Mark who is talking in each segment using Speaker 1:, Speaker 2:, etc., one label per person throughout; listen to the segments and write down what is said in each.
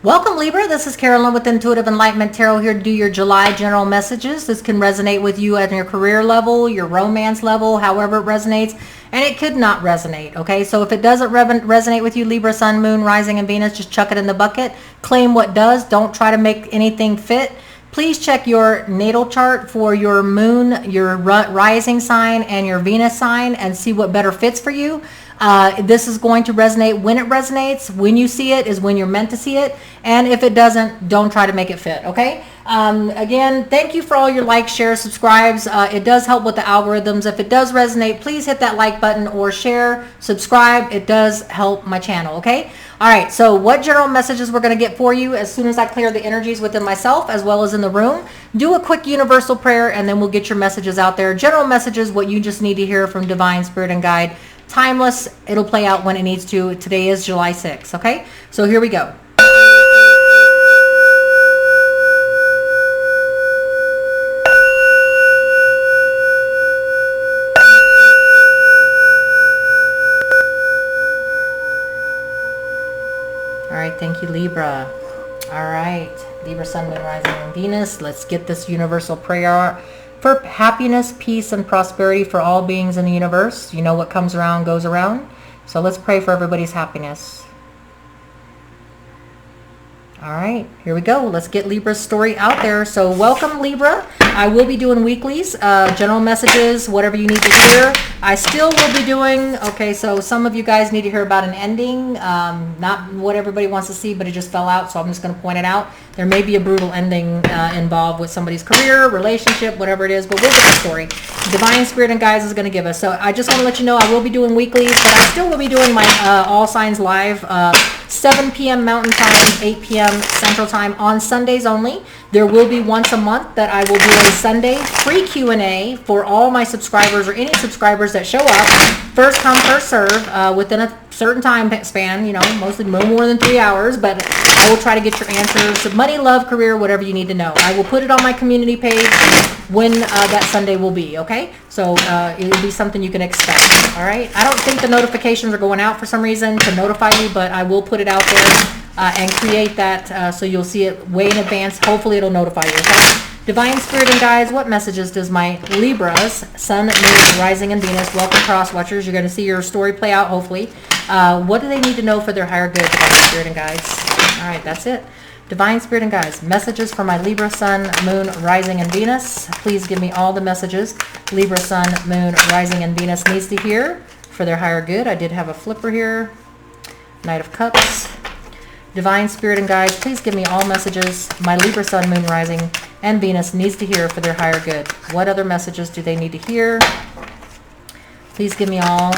Speaker 1: Welcome, Libra. This is Carolyn with Intuitive Enlightenment Tarot here to do your July general messages. This can resonate with you at your career level, your romance level, however it resonates, and it could not resonate, okay? So if it doesn't resonate with you, Libra, Sun, Moon, Rising, and Venus, just chuck it in the bucket. Claim what does. Don't try to make anything fit. Please check your natal chart for your moon, your rising sign, and your Venus sign and see what better fits for you. This is going to resonate when it resonates. When you see it is when you're meant to see it. And if it doesn't, don't try to make it fit, okay? Again, thank you for all your likes, shares, subscribes. It does help with the algorithms. If it does resonate, please hit that like button or share, subscribe. It does help my channel, okay? All right, so what general messages we're going to get for you as soon as I clear the energies within myself as well as in the room. Do a quick universal prayer and then we'll get your messages out there. General messages, what you just need to hear from Divine Spirit and Guide. Timeless, it'll play out when it needs to. Today is July 6th, okay? So here we go. All right, thank you, Libra. All right, Libra, Sun, Moon, Rising, and Venus. Let's get this universal prayer for happiness, peace, and prosperity for all beings in the universe. You know what comes around goes around. So let's pray for everybody's happiness. All right, here we go. Let's get Libra's story out there. So welcome, Libra. I will be doing weeklies, general messages, whatever you need to hear. I still will be doing, okay, so some of you guys need to hear about an ending. Not what everybody wants to see, but it just fell out, so I'm just going to point it out. There may be a brutal ending involved with somebody's career, relationship, whatever it is, but we'll get the story. Divine Spirit and Guides is going to give us. So I just want to let you know I will be doing weeklies, but I still will be doing my All Signs Live 7 p.m. Mountain Time, 8 p.m. Central Time on Sundays only. There will be once a month that I will do a Sunday free Q&A for all my subscribers or any subscribers that show up. First come, first serve within a certain time span, you know, mostly no more than 3 hours, but I will try to get your answers. Money, love, career, whatever you need to know. I will put it on my community page when that Sunday will be, okay? So it will be something you can expect, all right? I don't think the notifications are going out for some reason to notify you, but I will put it out there and create that so you'll see it way in advance. Hopefully it'll notify you, okay? Divine Spirit and Guides, what messages does my Libras, Sun, Moon, Rising, and Venus, welcome cross watchers, you're going to see your story play out hopefully. What do they need to know for their higher good, Divine Spirit and Guides? All right, that's it. Divine Spirit and Guides, messages for my Libra, Sun, Moon, Rising, and Venus. Please give me all the messages Libra, Sun, Moon, Rising, and Venus needs to hear for their higher good. I did have a flipper here. Knight of Cups. Divine Spirit and Guides, please give me all messages my Libra, Sun, Moon, Rising, and Venus needs to hear for their higher good. What other messages do they need to hear? Please give me all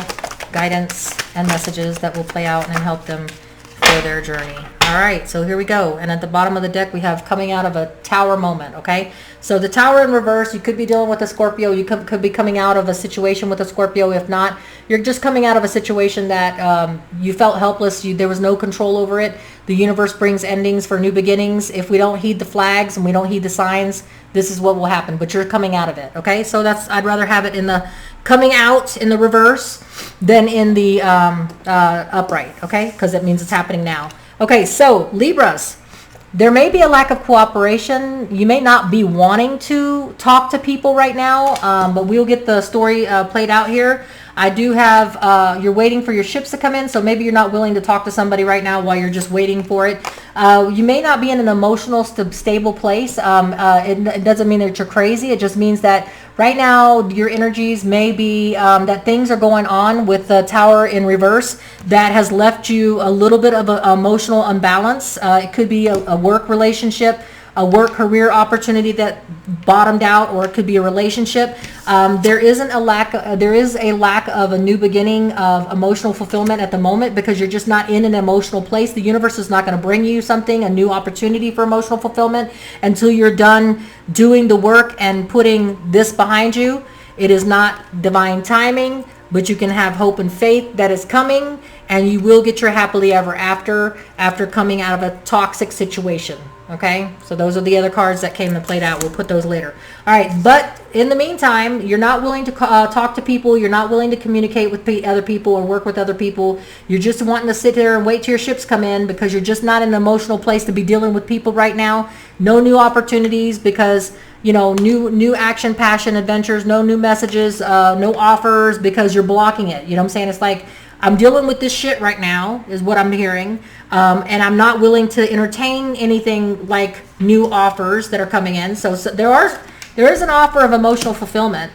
Speaker 1: guidance and messages that will play out and help them for their journey. All right, so here we go. And at the bottom of the deck, we have coming out of a tower moment, okay? So the tower in reverse, you could be dealing with a Scorpio. You could be coming out of a situation with a Scorpio. If not, you're just coming out of a situation that you felt helpless. There was no control over it. The universe brings endings for new beginnings. If we don't heed the flags and we don't heed the signs, this is what will happen. But you're coming out of it, okay? So that's, I'd rather have it in the coming out in the reverse than in the upright, okay? Because that means it's happening now. Okay, so Libras, there may be a lack of cooperation. You may not be wanting to talk to people right now, but we'll get the story played out here. I do have, you're waiting for your ships to come in, so maybe you're not willing to talk to somebody right now while you're just waiting for it. You may not be in an emotional stable place. It doesn't mean that you're crazy. It just means that right now your energies may be that things are going on with the tower in reverse that has left you a little bit of an emotional imbalance. It could be a work relationship, a work career opportunity that bottomed out, or it could be a relationship. There is a lack of a new beginning of emotional fulfillment at the moment because you're just not in an emotional place. The universe is not going to bring you something, a new opportunity for emotional fulfillment, until you're done doing the work and putting this behind you. It is not divine timing, but you can have hope and faith that is coming, and you will get your happily ever after coming out of a toxic situation. Okay, so those are the other cards that came and played out. We'll put those later. All right, but in the meantime, you're not willing to talk to people. You're not willing to communicate with other people or work with other people. You're just wanting to sit there and wait till your ships come in, because you're just not in an emotional place to be dealing with people right now. No new opportunities, because new action, passion, adventures, no new messages, no offers, because you're blocking it. You know what I'm saying? It's like, I'm dealing with this shit right now, is what I'm hearing. And I'm not willing to entertain anything like new offers that are coming in. So there is an offer of emotional fulfillment.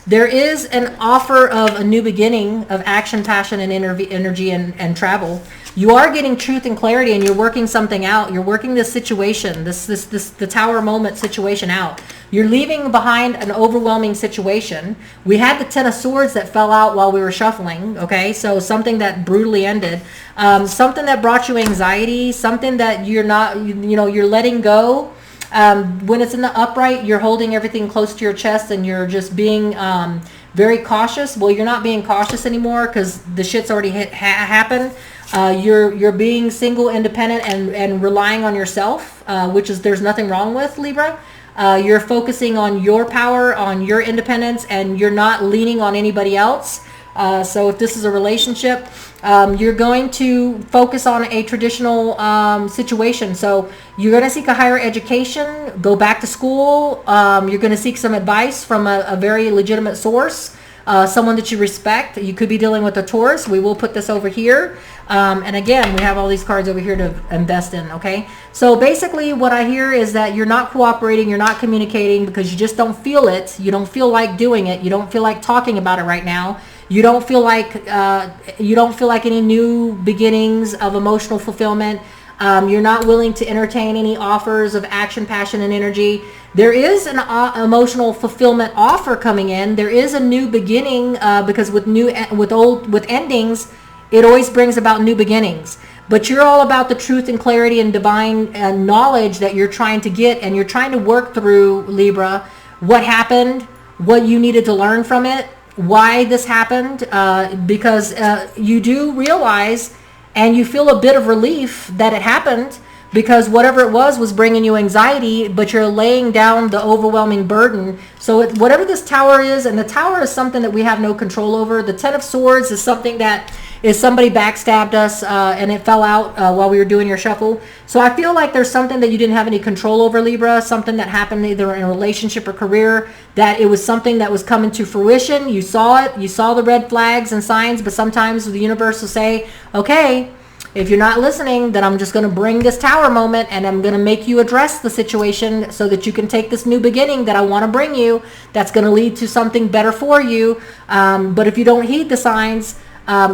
Speaker 1: There is an offer of a new beginning of action, passion, and energy and travel. You are getting truth and clarity, and you're working something out. You're working this situation, the Tower moment situation out. You're leaving behind an overwhelming situation. We had the Ten of Swords that fell out while we were shuffling. Okay, so something that brutally ended, something that brought you anxiety, something that you're not, you're letting go. When it's in the upright, you're holding everything close to your chest, and you're just being very cautious. Well, you're not being cautious anymore, because the shit's already happened. You're being single, independent, and relying on yourself, which is, there's nothing wrong with, Libra. You're focusing on your power, on your independence, and you're not leaning on anybody else. So if this is a relationship, you're going to focus on a traditional situation. So you're going to seek a higher education, go back to school. You're going to seek some advice from a very legitimate source, someone that you respect. You could be dealing with a Taurus. We will put this over here. And again, we have all these cards over here to invest in. Okay, so basically what I hear is that you're not cooperating, you're not communicating, because you just don't feel it. You don't feel like doing it. You don't feel like talking about it right now. You don't feel like any new beginnings of emotional fulfillment. You're not willing to entertain any offers of action, passion, and energy. There is an emotional fulfillment offer coming in. There is a new beginning, because with endings, it always brings about new beginnings. But you're all about the truth and clarity and divine knowledge that you're trying to get, and you're trying to work through, Libra, what happened, what you needed to learn from it, why this happened, because you do realize, and you feel a bit of relief that it happened, because whatever it was bringing you anxiety, but you're laying down the overwhelming burden. So whatever this Tower is, and the Tower is something that we have no control over. The Ten of Swords is something that is somebody backstabbed us, and it fell out while we were doing your shuffle. So I feel like there's something that you didn't have any control over, Libra, something that happened either in a relationship or career, that it was something that was coming to fruition. You saw it, you saw the red flags and signs, but sometimes the universe will say, okay, if you're not listening, then I'm just going to bring this Tower moment, and I'm going to make you address the situation so that you can take this new beginning that I want to bring you, that's going to lead to something better for you. But if you don't heed the signs,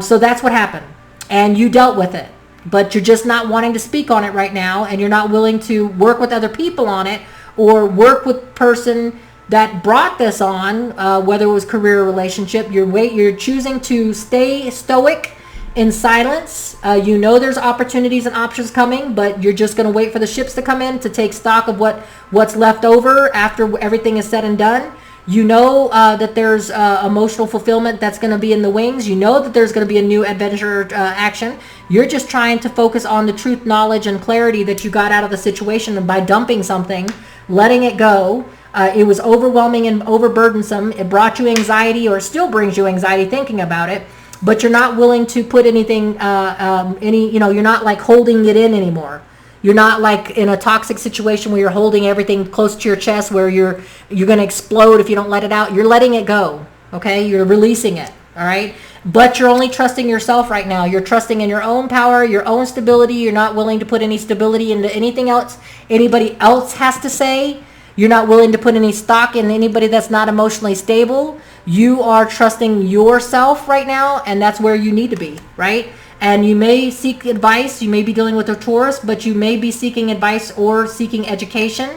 Speaker 1: so that's what happened, and you dealt with it, but you're just not wanting to speak on it right now, and you're not willing to work with other people on it, or work with person that brought this on, whether it was career or relationship. You're choosing to stay stoic in silence. There's opportunities and options coming, but you're just going to wait for the ships to come in to take stock of what's left over after everything is said and done. That there's emotional fulfillment that's going to be in the wings. That there's going to be a new adventure action. You're just trying to focus on the truth, knowledge, and clarity that you got out of the situation, and by dumping something, letting it go. It was overwhelming and overburdensome. It brought you anxiety, or still brings you anxiety thinking about it. But you're not willing to put anything, you're not like holding it in anymore. You're not like in a toxic situation where you're holding everything close to your chest, where you're going to explode if you don't let it out. You're letting it go, okay? You're releasing it, all right? But you're only trusting yourself right now. You're trusting in your own power, your own stability. You're not willing to put any stability into anything else anybody else has to say. You're not willing to put any stock in anybody that's not emotionally stable. You are trusting yourself right now, and that's where you need to be, right? And you may seek advice. You may be dealing with a Taurus, but you may be seeking advice or seeking education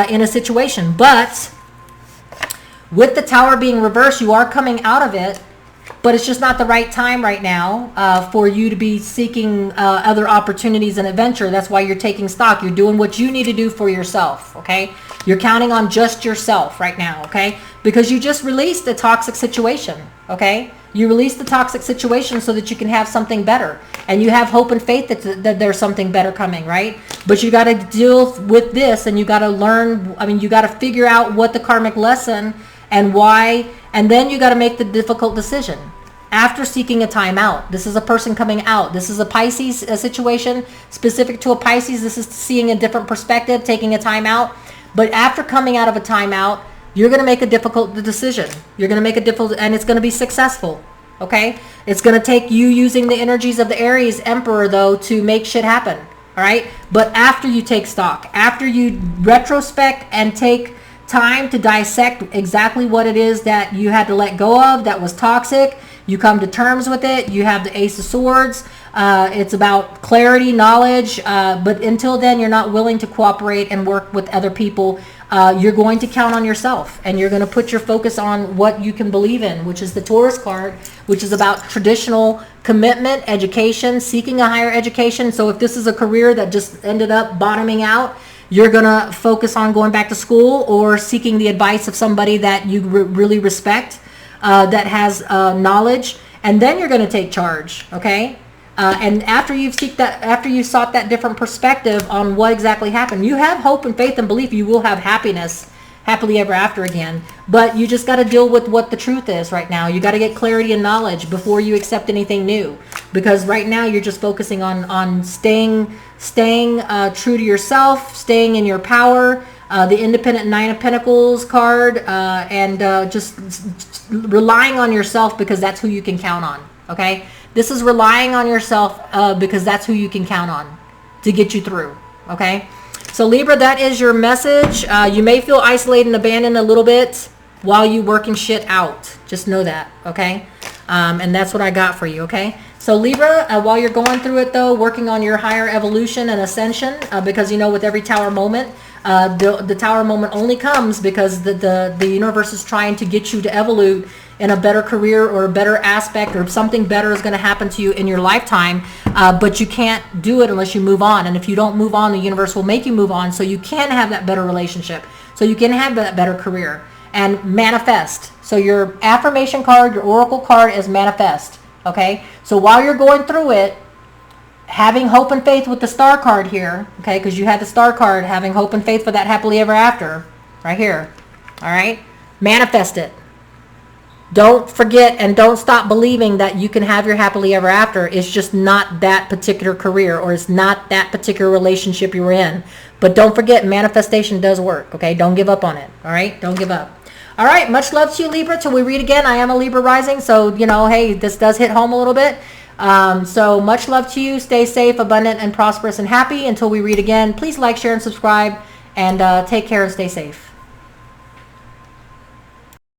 Speaker 1: in a situation. But with the Tower being reversed, you are coming out of it but it's just not the right time right now for you to be seeking other opportunities and adventure. That's why you're taking stock. You're doing what you need to do for yourself, okay? You're counting on just yourself right now, okay? Because you just released a toxic situation, okay? You released the toxic situation so that you can have something better. And you have hope and faith that there's something better coming, right? But you got to deal with this, and you got to learn, you got to figure out what the karmic lesson and why, and then you got to make the difficult decision. After seeking a time out, this is a person coming out. This is a Pisces situation, specific to a Pisces. This is seeing a different perspective, taking a time out. But after coming out of a timeout, you're going to make a difficult decision. You're going to make a difficult, and it's going to be successful. Okay? It's going to take you using the energies of the Aries Emperor, though, to make shit happen. All right? But after you take stock, after you retrospect and take time to dissect exactly what it is that you had to let go of that was toxic, you come to terms with it. You have the Ace of Swords. It's about clarity, knowledge. But until then, you're not willing to cooperate and work with other people. You're going to count on yourself, and you're going to put your focus on what you can believe in, which is the Taurus card, which is about traditional commitment, education, seeking a higher education. So if this is a career that just ended up bottoming out, you're going to focus on going back to school or seeking the advice of somebody that you really respect, that has knowledge, and then you're going to take charge, okay? And after you've sought that different perspective on what exactly happened, you have hope and faith and belief you will have happiness, happily ever after again. But you just got to deal with what the truth is right now. You got to get clarity and knowledge before you accept anything new, because right now you're just focusing on staying true to yourself, staying in your power. The Independent Nine of Pentacles card, and just relying on yourself, because that's who you can count on, okay? This is relying on yourself because that's who you can count on to get you through, okay? So Libra, that is your message. You may feel isolated and abandoned a little bit while you working shit out. Just know that, okay? And that's what I got for you, okay? So Libra, while you're going through it though, working on your higher evolution and ascension, because with every tower moment, the tower moment only comes because the universe is trying to get you to evolve in a better career or a better aspect, or something better is going to happen to you in your lifetime, but you can't do it unless you move on. And if you don't move on, the universe will make you move on, so you can have that better relationship, so you can have that better career and manifest. So your affirmation card, your oracle card is manifest, okay? So while you're going through it, having hope and faith with the star card here, okay, because you had the star card, having hope and faith for that happily ever after right here, all right? Manifest it. Don't forget and don't stop believing that you can have your happily ever after. It's just not that particular career, or it's not that particular relationship you were in. But don't forget, manifestation does work, okay? Don't give up on it, all right? Don't give up. All right, much love to you, Libra. Till we read again, I am a Libra rising, so, hey, this does hit home a little bit. So much love to you. Stay safe, abundant, and prosperous and happy. Until we read again, please like, share, and subscribe, and take care and stay safe.